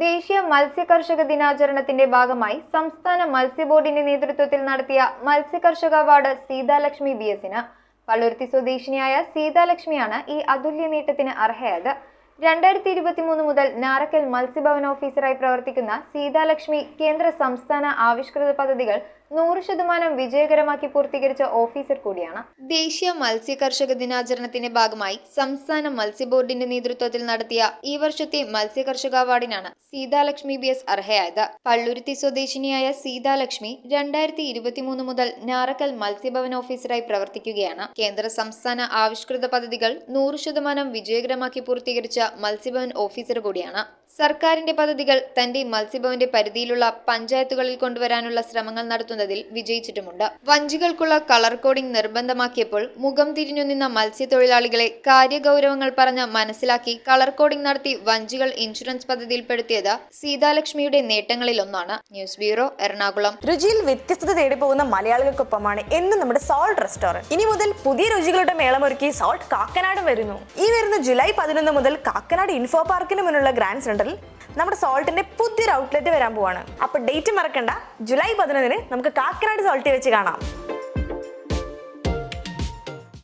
ദേശീയ മത്സ്യകർഷക ദിനാചരണത്തിന്റെ ഭാഗമായി സംസ്ഥാന മത്സ്യബോർഡിന്റെ നേതൃത്വത്തിൽ നടത്തിയ മത്സ്യകർഷക അവാർഡ് സീതാലക്ഷ്മി BSന് പള്ളുരുത്തി സ്വദേശിനിയായ സീതാലക്ഷ്മിയാണ് ഈ അതുല്യ നേട്ടത്തിന് അർഹയായത്. 2023 മുതൽ നാറക്കൽ മത്സ്യഭവൻ ഓഫീസറായി പ്രവർത്തിക്കുന്ന സീതാലക്ഷ്മി കേന്ദ്ര സംസ്ഥാന ആവിഷ്കൃത പദ്ധതികൾ 100% വിജയകരമാക്കി പൂർത്തീകരിച്ച ഓഫീസർ കൂടിയാണ്. ദേശീയ മത്സ്യകർഷക ദിനാചരണത്തിന്റെ ഭാഗമായി സംസ്ഥാന മത്സ്യബോർഡിന്റെ നേതൃത്വത്തിൽ നടത്തിയ ഈ വർഷത്തെ മത്സ്യകർഷക അവാർഡിനാണ് സീതാലക്ഷ്മി BS അർഹയായത്. പള്ളുരുത്തി സ്വദേശിനിയായ സീതാലക്ഷ്മി 2023 മുതൽ നാറക്കൽ മത്സ്യഭവൻ ഓഫീസറായി പ്രവർത്തിക്കുകയാണ്. കേന്ദ്ര സംസ്ഥാന ആവിഷ്കൃത പദ്ധതികൾ 100% വിജയകരമാക്കി പൂർത്തീകരിച്ച മത്സ്യഭവൻ ഓഫീസർ കൂടിയാണ്. സർക്കാരിന്റെ പദ്ധതികൾ തന്റെ മത്സ്യഭവന്റെ പരിധിയിലുള്ള പഞ്ചായത്തുകളിൽ കൊണ്ടുവരാനുള്ള ശ്രമങ്ങൾ നടത്തുന്നതിൽ വിജയിച്ചിട്ടുമുണ്ട്. വഞ്ചികൾക്കുള്ള കളർ കോഡിംഗ് നിർബന്ധമാക്കിയപ്പോൾ മുഖം തിരിഞ്ഞു നിന്ന മത്സ്യത്തൊഴിലാളികളെ കാര്യഗൗരവങ്ങൾ പറഞ്ഞ് മനസ്സിലാക്കി കളർ കോഡിംഗ് നടത്തി വഞ്ചികൾ ഇൻഷുറൻസ് പദ്ധതിയിൽപ്പെടുത്തിയത് സീതാലക്ഷ്മിയുടെ നേട്ടങ്ങളിലൊന്നാണ്. News bureau, Ernakulam. രുചിയിൽ വ്യത്യസ്തത തേടി പോകുന്ന മലയാളികൾക്കൊപ്പമാണ് എന്നും നമ്മുടെ സോൾട്ട് റെസ്റ്റോറന്റ്. ഇനി മുതൽ പുതിയ രുചികളുടെ മേളമൊരുക്കി സോൾട്ട് കാക്കനാട് വരുന്നു. ഈ വരുന്ന ജൂലൈ 11 മുതൽ കാക്കനാട് ഇൻഫോ പാർക്കിന് മുന്നിലുള്ള ഗ്രാൻഡ് സെന്ററിൽ നമ്മുടെ സോൾട്ടിന്റെ പുതിയൊരു ഔട്ട്ലെറ്റ് വരാൻ പോവാണ്. അപ്പൊ ഡേറ്റ് മറക്കണ്ട, ജൂലൈ 11 നമുക്ക് കാക്കനാട് സോൾട്ടിൽ വെച്ച് കാണാം.